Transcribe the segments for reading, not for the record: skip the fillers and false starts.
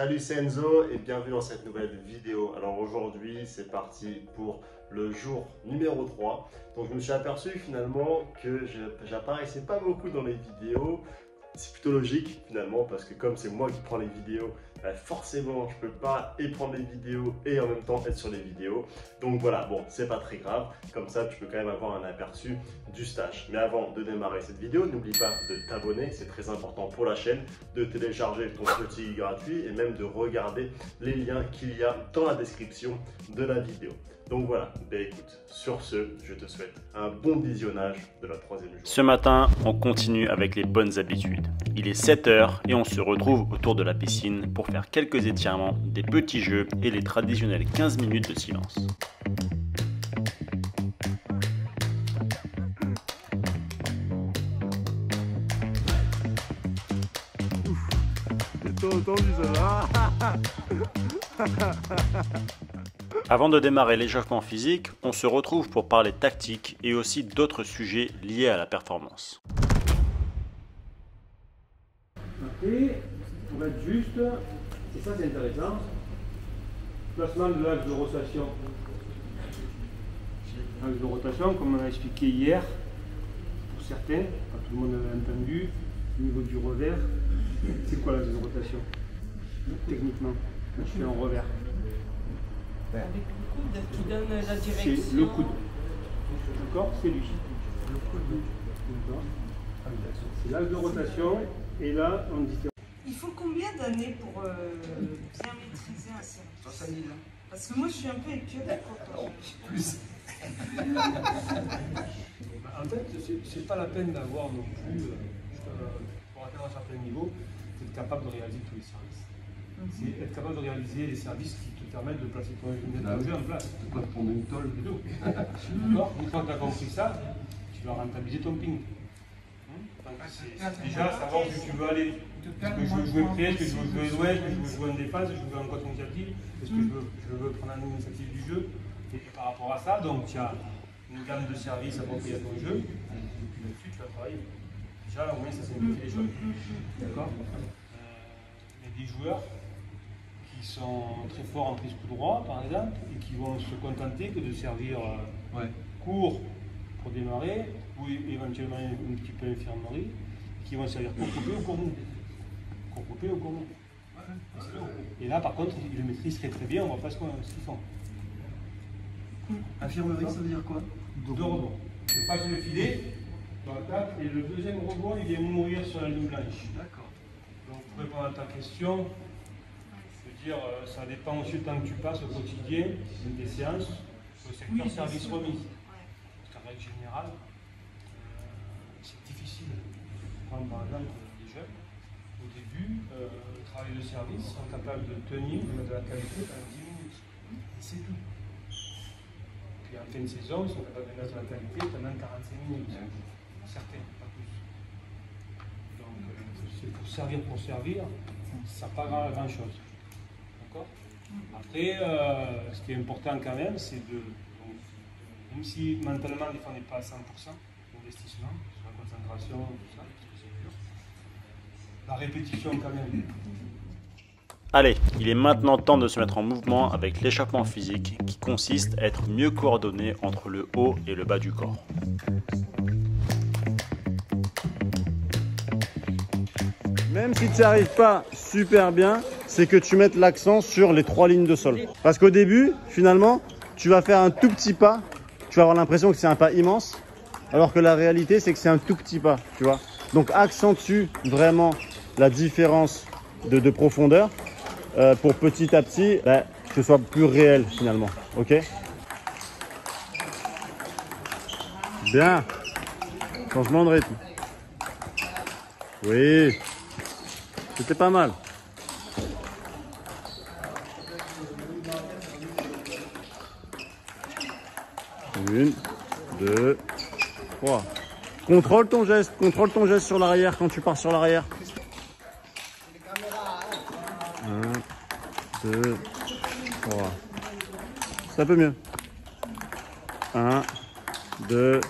Salut, c'est Enzo et bienvenue dans cette nouvelle vidéo. Alors aujourd'hui, c'est parti pour le jour numéro 3. Donc je me suis aperçu finalement que j'apparaissais pas beaucoup dans les vidéos. C'est plutôt logique finalement parce que comme c'est moi qui prends les vidéos, forcément je peux pas et prendre les vidéos et en même temps être sur les vidéos. Donc voilà, bon, c'est pas très grave. Comme ça, tu peux quand même avoir un aperçu du stage. Mais avant de démarrer cette vidéo, n'oublie pas de t'abonner, c'est très important pour la chaîne, de télécharger ton petit gratuit et même de regarder les liens qu'il y a dans la description de la vidéo. Donc voilà, ben écoute, sur ce, je te souhaite un bon visionnage de la troisième journée. Ce matin, on continue avec les bonnes habitudes. Il est 7 h et on se retrouve autour de la piscine pour faire quelques étirements, des petits jeux et les traditionnelles 15 minutes de silence. C'est trop tendu ça. Avant de démarrer l'échauffement physique, on se retrouve pour parler tactique et aussi d'autres sujets liés à la performance. Et pour être juste, et ça c'est intéressant, placement de l'axe de rotation. L'axe de rotation, comme on a expliqué hier, pour certains, pas tout le monde avait entendu, au niveau du revers, c'est quoi l'axe de rotation? Techniquement, quand je fais un revers. Avec le coude qui donne la direction. C'est le coude. D'accord? C'est lui. Le coude. D'accord. C'est l'axe de rotation. Et là, on dit. Il faut combien d'années pour bien maîtriser un service? 70 ans. Parce que moi, je suis un peu épieurie quand Plus. En fait, c'est pas la peine d'avoir non plus, pour atteindre un certain niveau, d'être capable de réaliser tous les services. C'est être capable de réaliser les services qui te permettent de placer ton jeu en place. Tu peux prendre une tôle et tout. D'accord? Une fois que tu as compris ça, tu vas rentabiliser ton ping. C'est déjà savoir où tu veux aller. Est-ce que je veux jouer près, est-ce que je veux jouer loin, est-ce que je veux jouer en défense, est-ce que je veux en contre-initiative, est-ce que je veux prendre un initiative du jeu. Et par rapport à ça, donc tu as une gamme de services appropriés à ton jeu, et puis là-dessus tu vas travailler. Déjà, au moins ça simplifie les choses. D'accord? Il y a des joueurs qui sont très forts en prise coup droit, par exemple, et qui vont se contenter que de servir court pour démarrer, ou éventuellement un petit peu infirmerie, qui vont servir court coupé ou court mou. Court coupé ou court mou. Et là, par contre, ils le maîtrisent très très bien, on voit pas ce qu'ils font. Infirmerie, ça veut dire quoi? Deux rebonds. Je passe le filet, dans l'attaque, et le deuxième rebond, il vient mourir sur la ligne blanche. D'accord. Donc, pour répondre à ta question, je veux dire, ça dépend aussi du temps que tu passes au quotidien, des séances, au secteur service remise. Parce qu'en règle générale, c'est difficile. Prendre par exemple des jeunes, au début, le travail de service sont capables de tenir de la qualité pendant 10 minutes. Et c'est tout. Puis en fin de saison, ils sont capables de mettre de la qualité pendant 45 minutes. Certains, pas plus. Donc, c'est pour servir, ça ne pas grand chose. D'accord? Après, ce qui est important quand même, c'est de. Donc, même si mentalement, des fois, on n'est pas à 100% d'investissement, sur la concentration, tout ça, parce que c'est dur. La répétition, quand même. Allez, il est maintenant temps de se mettre en mouvement avec l'échauffement physique qui consiste à être mieux coordonné entre le haut et le bas du corps. Même si tu n'y arrives pas super bien, c'est que tu mettes l'accent sur les 3 lignes de sol. Parce qu'au début, finalement, tu vas faire un tout petit pas. Tu vas avoir l'impression que c'est un pas immense. Alors que la réalité, c'est que c'est un tout petit pas, tu vois. Donc accentue vraiment la différence de profondeur pour petit à petit que ce soit plus réel finalement. Ok? Bien. Changement de rythme. Oui. C'était pas mal. Une, deux, trois. Contrôle ton geste sur l'arrière quand tu pars sur l'arrière. 1, 2, 3. C'est un peu mieux. 1, 2,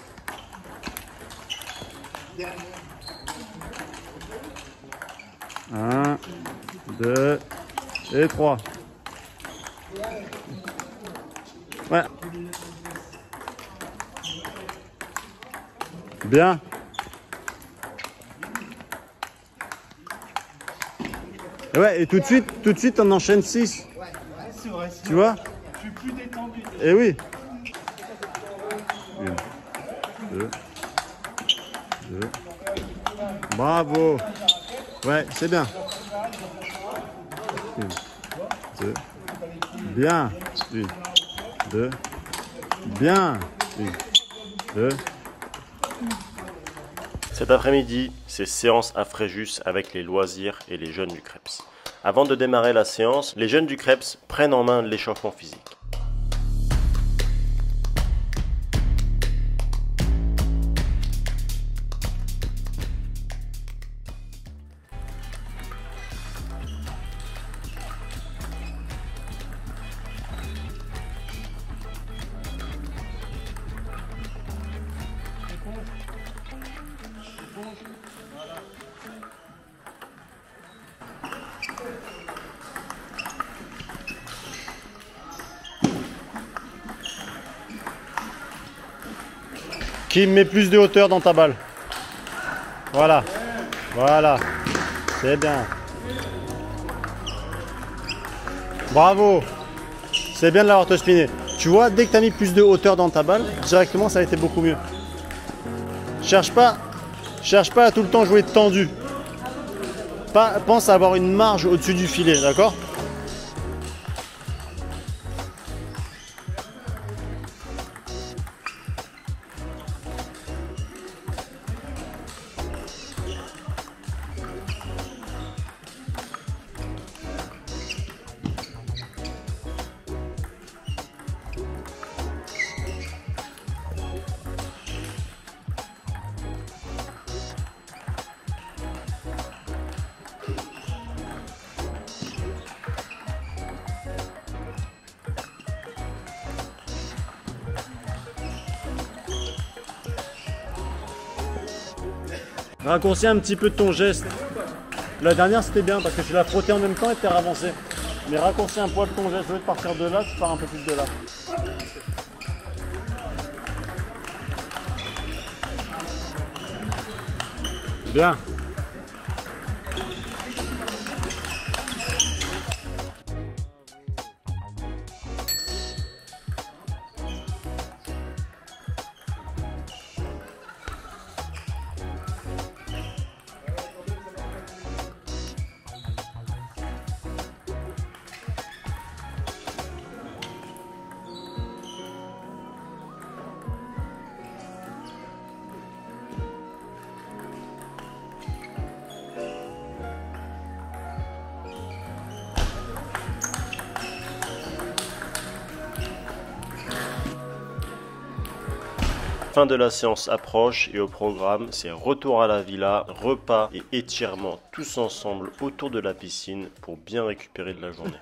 1, 2, Et 3. Ouais. Bien. Et ouais, et tout de suite, on enchaîne 6. C'est vrai, Tu vois? je suis plus détendu. Et oui. 1, 2, 2. Bravo. Ouais, c'est bien. 1, 2. Bien. 1, 2. Bien. 1, 2. Cet après-midi, c'est séance à Fréjus avec les loisirs et les jeunes du Creps. Avant de démarrer la séance, les jeunes du Creps prennent en main l'échauffement physique. Qui met plus de hauteur dans ta balle? Voilà. Voilà. C'est bien. Bravo. C'est bien de l'avoir spiné. Tu vois, dès que tu as mis plus de hauteur dans ta balle, directement ça a été beaucoup mieux. Cherche pas à tout le temps jouer tendu. Pense à avoir une marge au-dessus du filet, d'accord? Raccourcis un petit peu de ton geste. La dernière c'était bien parce que tu l'as frotté en même temps et tu t'es avancé. Mais raccourcis un poil de ton geste. Au lieu de partir de là, tu pars un peu plus de là. Bien. Fin de la séance approche et au programme, c'est retour à la villa, repas et étirements tous ensemble autour de la piscine pour bien récupérer de la journée.